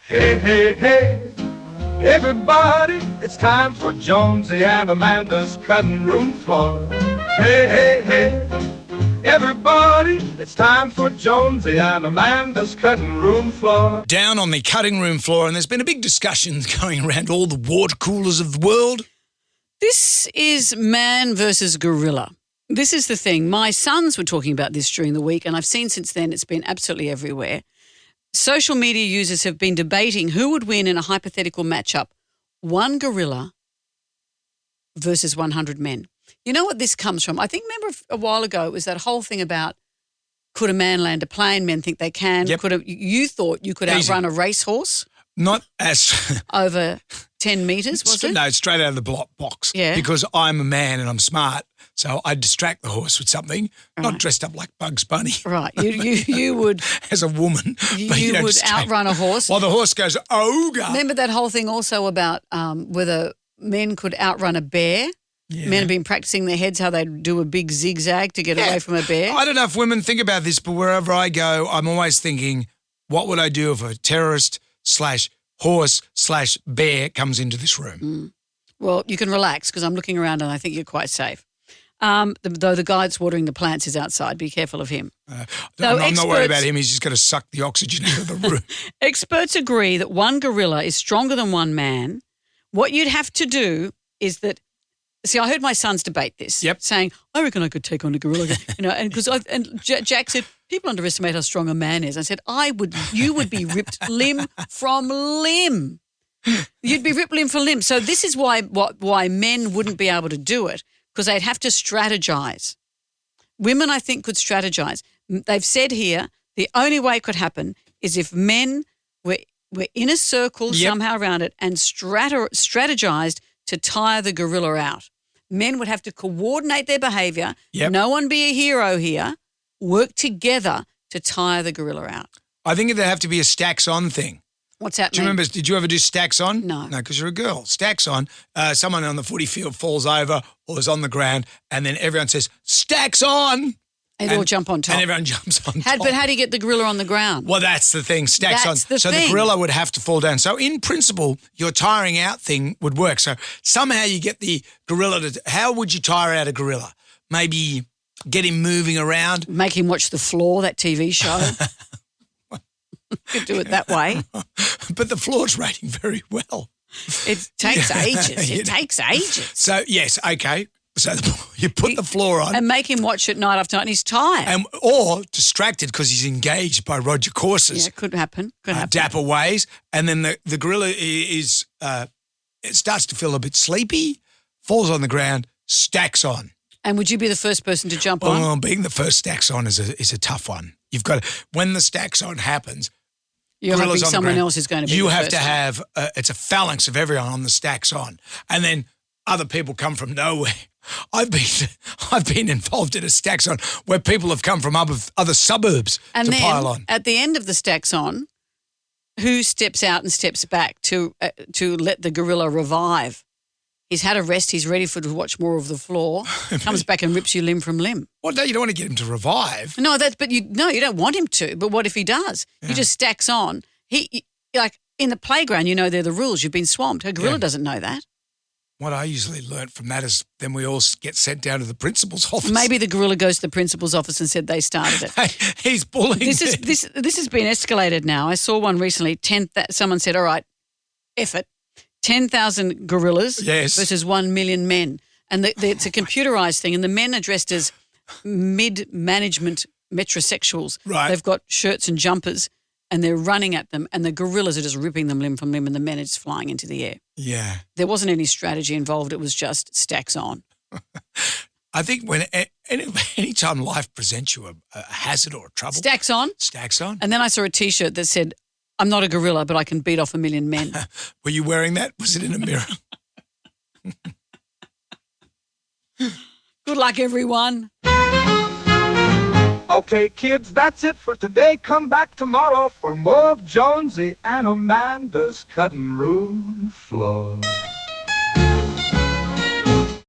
Hey, hey, hey, everybody, it's time for Jonesy and Amanda's cutting room floor. Hey, hey, hey, everybody, it's time for Jonesy and Amanda's cutting room floor. Down on the cutting room floor, and there's been a big discussion going around all the water coolers of the world. This is man versus gorilla. This is the thing. My sons were talking about this during the week, and I've seen since then it's been absolutely everywhere. Social media users have been debating who would win in a hypothetical matchup, one gorilla versus 100 men. You know what this comes from? I think, remember a while ago, it was that whole thing about could a man land a plane? Men think they can. Yep. You thought you could outrun a racehorse Not as... over 10 metres, was it? No, straight out of the box. Yeah. Because I'm a man and I'm smart, so I'd distract the horse with something, not dressed up like Bugs Bunny. Right. You would... As a woman. But You don't would distract. outrun a horse. While the horse goes, ogre. Remember that whole thing also about whether men could outrun a bear? Yeah. Men have been practicing their heads how they do a big zigzag to get away from a bear. I don't know if women think about this, but wherever I go, I'm always thinking, what would I do if a terrorist / horse / bear comes into this room? Well, you can relax because I'm looking around and I think you're quite safe. Though the guy that's watering the plants is outside. Be careful of him. I'm not worried about him. He's just going to suck the oxygen out of the room. Experts agree that one gorilla is stronger than one man. What you'd have to do is that. See, I heard my sons debate this, saying, I reckon I could take on a gorilla. And Jack said, people underestimate how strong a man is. I said, you would be ripped limb from limb. You'd be ripped limb from limb. So this is why men wouldn't be able to do it, because they'd have to strategize. Women, I think, could strategize. They've said here the only way it could happen is if men were in a circle somehow around it and strategized to tire the gorilla out. Men would have to coordinate their behaviour. Yep. No one be a hero here. Work together to tire the gorilla out. I think it'd have to be a stacks on thing. What's that Do you mean? remember, did you ever do stacks on? No. No, because you're a girl. Stacks on, someone on the footy field falls over or is on the ground and then everyone says, stacks on. And they all jump on top. And everyone jumps on top. But how do you get the gorilla on the ground? Well, that's the thing, stacks That's on. the so thing. the gorilla would have to fall down. So in principle, your tiring out thing would work. So somehow you get the gorilla to, how would you tire out a gorilla? Maybe get him moving around. Make him watch The Floor, that TV show. You could do it that way. But the floor's rating very well. It takes ages. It takes ages. So, yes, okay. So you put the floor on. And make him watch it night after night and he's tired. Or distracted because he's engaged by Roger Corse's Yeah, could happen. dapper ways. And then the gorilla is it starts to feel a bit sleepy, falls on the ground, stacks on. And would you be the first person to jump on? Oh, being the first stacks on is a tough one. You've got to, when the stacks on happens, You're hoping gorilla's on the someone ground, else is going to be you the have first to one. have, it's a phalanx of everyone on the stacks on. And then other people come from nowhere. I've been involved in a stacks on where people have come from other suburbs and to then, pile on. At the end of the stacks on, who steps out and steps back to let the gorilla revive? He's had a rest. He's ready to watch more of the floor. Comes back and rips you limb from limb. Well, no, you don't want to get him to revive. No, you don't want him to. But what if he does? Yeah. He just stacks on. Like in the playground, they're the rules. You've been swamped. A gorilla doesn't know that. What I usually learnt from that is then we all get sent down to the principal's office. Maybe the gorilla goes to the principal's office and said they started it. Hey, he's bullying This me. has been escalated now. I saw one recently. Someone said, "All right, effort, 10,000 gorillas versus 1 million men," and it's a computerized thing. And the men are dressed as mid-management metrosexuals. Right. They've got shirts and jumpers, and they're running at them, and the gorillas are just ripping them limb from limb, and the men are just flying into the air. Yeah. There wasn't any strategy involved. It was just stacks on. I think when any time life presents you a hazard or a trouble. Stacks on. Stacks on. And then I saw a T-shirt that said, "I'm not a gorilla, but I can beat off 1 million men." Were you wearing that? Was it in a mirror? Good luck, everyone. Okay, kids, that's it for today. Come back tomorrow for more of Jonesy and Amanda's cutting room floor.